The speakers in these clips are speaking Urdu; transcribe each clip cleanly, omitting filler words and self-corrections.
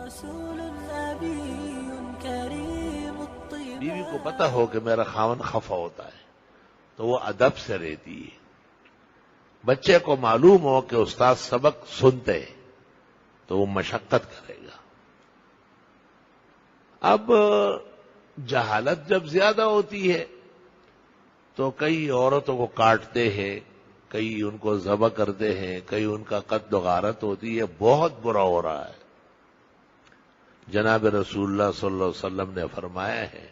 رسول نبي كريم الطيب. بیوی کو پتہ ہو کہ میرا خاوند خفا ہوتا ہے تو وہ ادب سے رہتی ہے. بچے کو معلوم ہو کہ استاد سبق سنتے تو وہ مشقت کرے گا. اب جہالت جب زیادہ ہوتی ہے تو کئی عورتوں کو کاٹتے ہیں، کئی ان کو ذبح کرتے ہیں، کئی ان کا قتل و غارت ہوتی ہے. بہت برا ہو رہا ہے. جناب رسول اللہ صلی اللہ علیہ وسلم نے فرمایا ہے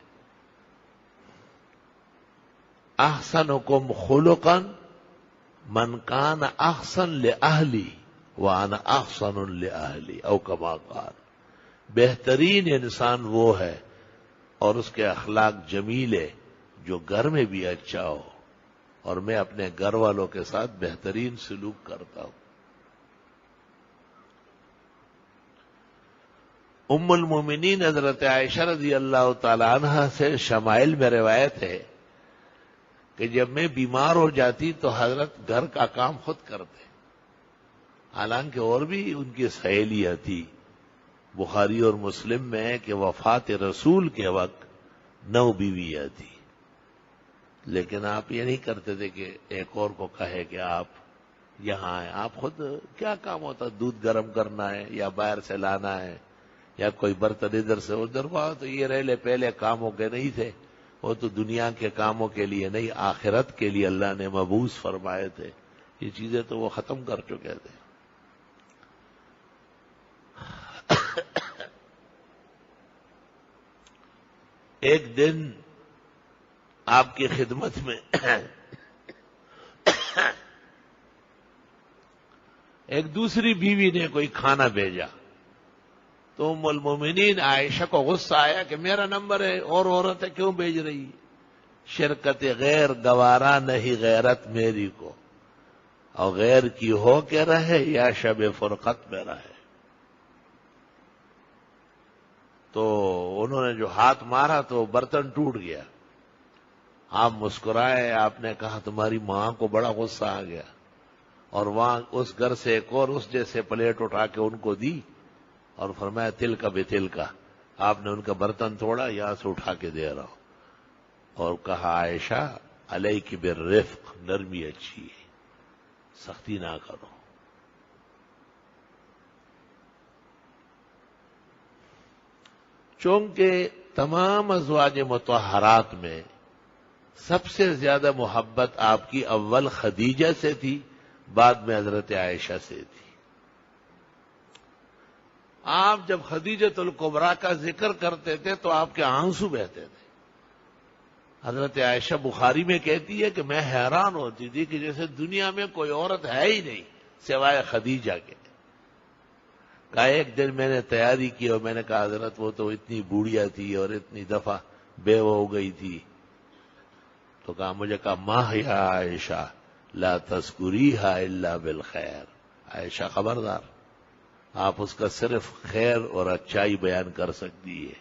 احسنکم خلقا من کان احسن لأہلی وانا احسن لأہلی او کما قال. بہترین انسان وہ ہے اور اس کے اخلاق جمیل ہے جو گھر میں بھی اچھا ہو اور میں اپنے گھر والوں کے ساتھ بہترین سلوک کرتا ہوں. ام المومنین حضرت عائشہ رضی اللہ تعالی عنہ سے شمائل میں روایت ہے کہ جب میں بیمار ہو جاتی تو حضرت گھر کا کام خود کرتے. حالانکہ اور بھی ان کی سہیلیاں تھی. بخاری اور مسلم میں ہے کہ وفات رسول کے وقت 9 بیویاں تھی، لیکن آپ یہ نہیں کرتے تھے کہ ایک اور کو کہے کہ آپ یہاں آئیں. آپ خود کیا کام ہوتا، دودھ گرم کرنا ہے یا باہر سے لانا ہے یا کوئی برتن ادھر سے ادھر. وہاں تو یہ رہلے پہلے کاموں کے نہیں تھے، وہ تو دنیا کے کاموں کے لیے نہیں، آخرت کے لیے اللہ نے مبعوث فرمائے تھے. یہ چیزیں تو وہ ختم کر چکے تھے. ایک دن آپ کی خدمت میں ایک دوسری بیوی نے کوئی کھانا بھیجا تو ام المومنین عائشہ کو غصہ آیا کہ میرا نمبر ہے اور عورتیں کیوں بھیج رہی. شرکت غیر گوارا نہیں غیرت میری کو، اور غیر کی ہو کے رہے یا شب فرقت میں رہے. تو انہوں نے جو ہاتھ مارا تو برتن ٹوٹ گیا. آپ مسکرائے، آپ نے کہا تمہاری ماں کو بڑا غصہ آ گیا، اور وہاں اس گھر سے ایک اور اس جیسے پلیٹ اٹھا کے ان کو دی اور فرمایا تل کا بے تل کا. آپ نے ان کا برتن توڑا، یہاں سے اٹھا کے دے رہا ہوں، اور کہا عائشہ علیک بالرفق، نرمی اچھی ہے، سختی نہ کرو. چونکہ تمام ازواج مطہرات میں سب سے زیادہ محبت آپ کی اول خدیجہ سے تھی، بعد میں حضرت عائشہ سے تھی. آپ جب خدیجۃ الکبریٰ کا ذکر کرتے تھے تو آپ کے آنسو بہتے تھے. حضرت عائشہ بخاری میں کہتی ہے کہ میں حیران ہوتی تھی کہ جیسے دنیا میں کوئی عورت ہے ہی نہیں سوائے خدیجہ کے. کہا ایک دن میں نے تیاری کی اور میں نے کہا حضرت وہ تو اتنی بوڑھیا تھی اور اتنی دفعہ بیوہ ہو گئی تھی. تو کہا مجھے کہا ماں یا عائشہ لا تذکریھا الا بالخیر. عائشہ خبردار، آپ اس کا صرف خیر اور اچائی بیان کر سکتی ہے.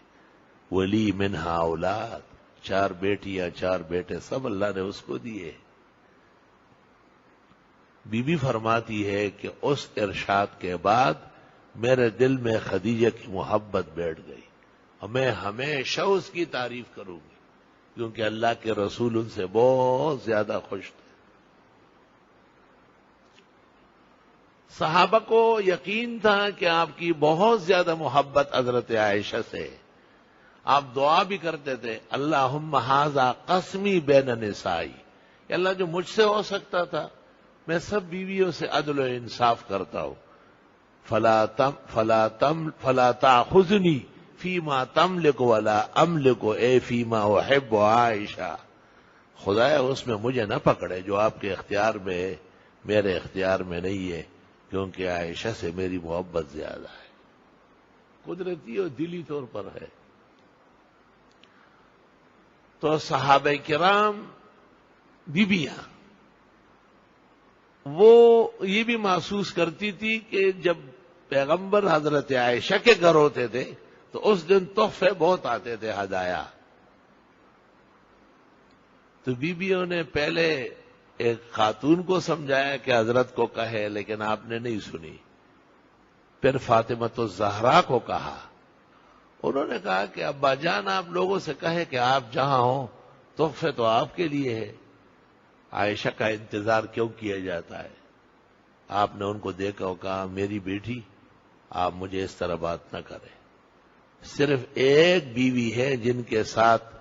ولی منہا اولاد، 4 بیٹیاں 4 بیٹے سب اللہ نے اس کو دیے. بی بی فرماتی ہے کہ اس ارشاد کے بعد میرے دل میں خدیجہ کی محبت بیٹھ گئی اور میں ہمیشہ اس کی تعریف کروں گی، کیونکہ اللہ کے رسول ان سے بہت زیادہ خوش تھے. صحابہ کو یقین تھا کہ آپ کی بہت زیادہ محبت حضرت عائشہ سے. آپ دعا بھی کرتے تھے اللہم ھذا قسمی بین نسائی، کہ اللہ جو مجھ سے ہو سکتا تھا میں سب بیویوں سے عدل و انصاف کرتا ہوں. فلا تاخذنی فیما تملک ولا املک اے فیما احب عائشہ. خدایا اس میں مجھے نہ پکڑے جو آپ کے اختیار میں ہے، میرے اختیار میں نہیں ہے، کیونکہ عائشہ سے میری محبت زیادہ ہے. قدرتی اور دلی طور پر ہے. تو صحابہ کرام بیبیاں وہ یہ بھی محسوس کرتی تھی کہ جب پیغمبر حضرت عائشہ کے گھر ہوتے تھے تو اس دن تحفے بہت آتے تھے، ہدایا. تو بیویوں نے پہلے ایک خاتون کو سمجھایا کہ حضرت کو کہے، لیکن آپ نے نہیں سنی. پھر فاطمہ الزہرا کو کہا. انہوں نے کہا کہ ابا جان آپ لوگوں سے کہے کہ آپ جہاں ہوں تحفے تو آپ کے لیے ہے، عائشہ کا انتظار کیوں کیا جاتا ہے؟ آپ نے ان کو دیکھا اور کہا میری بیٹی آپ مجھے اس طرح بات نہ کریں. صرف ایک بیوی ہے جن کے ساتھ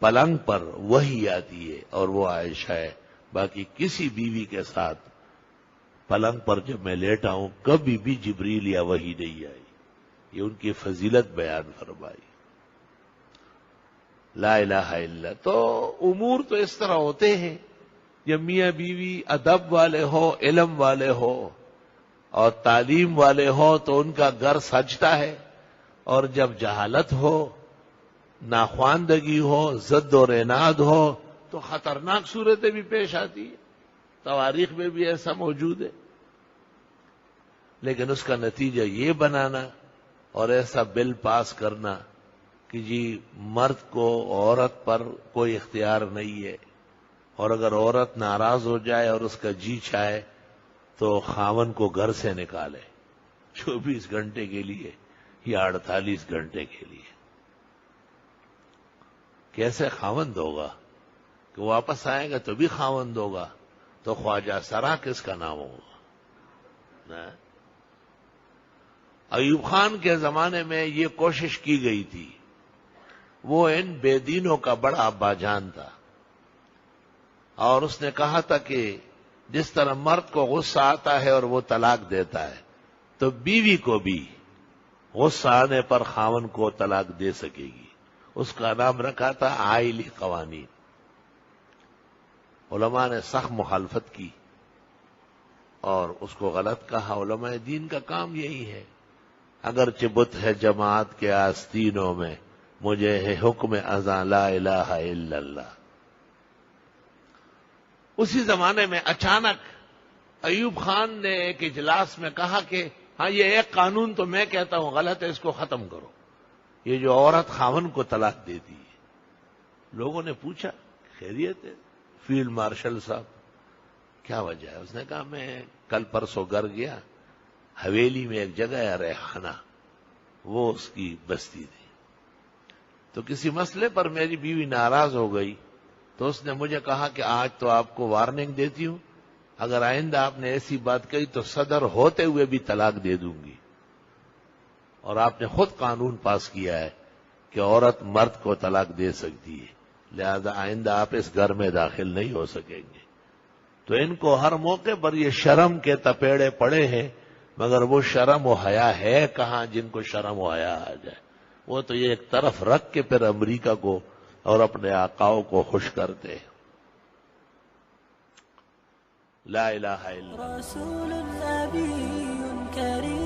پلنگ پر وحی آتی ہے اور وہ عائشہ ہے، باقی کسی بیوی کے ساتھ پلنگ پر جب میں لیٹا ہوں کبھی بھی جبریل یا وحی نہیں آئی. یہ ان کی فضیلت بیان فرمائی. لا الہ الا. تو امور تو اس طرح ہوتے ہیں جب میاں بیوی ادب والے ہو، علم والے ہو اور تعلیم والے ہو تو ان کا گھر سجتا ہے، اور جب جہالت ہو، ناخواندگی ہو، ضد و عناد ہو تو خطرناک صورتیں بھی پیش آتی ہیں. تواریخ میں بھی ایسا موجود ہے. لیکن اس کا نتیجہ یہ بنانا اور ایسا بل پاس کرنا کہ جی مرد کو عورت پر کوئی اختیار نہیں ہے، اور اگر عورت ناراض ہو جائے اور اس کا جی چاہے تو خاوند کو گھر سے نکالے 24 گھنٹے کے لیے یا 48 گھنٹے کے لیے. کیسے خاوند ہوگا کہ واپس آئے گا تو بھی خاوند ہوگا؟ تو خواجہ سرا کس کا نام ہوگا؟ ایوب خان کے زمانے میں یہ کوشش کی گئی تھی. وہ ان بے دینوں کا بڑا ابا جان تھا، اور اس نے کہا تھا کہ جس طرح مرد کو غصہ آتا ہے اور وہ طلاق دیتا ہے تو بیوی کو بھی غصہ آنے پر خاوند کو طلاق دے سکے گی. اس کا نام رکھا تھا عائلی قوانین. علماء نے سخت مخالفت کی اور اس کو غلط کہا. علماء دین کا کام یہی ہے. اگرچہ بت ہے جماعت کے آستینوں میں، مجھے ہے حکم اذاں لا الہ الا اللہ. اسی زمانے میں اچانک ایوب خان نے ایک اجلاس میں کہا کہ ہاں یہ ایک قانون تو میں کہتا ہوں غلط ہے، اس کو ختم کرو. یہ جو عورت خاوند کو طلاق دیتی ہے. لوگوں نے پوچھا خیریت ہے فیلڈ مارشل صاحب کیا وجہ ہے؟ اس نے کہا میں کل پرسوں گھر گیا، حویلی میں ایک جگہ ہے ریحانہ، وہ اس کی بستی تھی. تو کسی مسئلے پر میری بیوی ناراض ہو گئی تو اس نے مجھے کہا کہ آج تو آپ کو وارننگ دیتی ہوں، اگر آئندہ آپ نے ایسی بات کہی تو صدر ہوتے ہوئے بھی طلاق دے دوں گی. اور آپ نے خود قانون پاس کیا ہے کہ عورت مرد کو طلاق دے سکتی ہے، لہذا آئندہ آپ اس گھر میں داخل نہیں ہو سکیں گے. تو ان کو ہر موقع پر یہ شرم کے تپیڑے پڑے ہیں، مگر وہ شرم و حیا ہے کہاں جن کو شرم و حیا آ جائے. وہ تو یہ ایک طرف رکھ کے پھر امریکہ کو اور اپنے آقاؤں کو خوش کرتے ہیں. لا الہ الا اللہ. رسول نبی کریم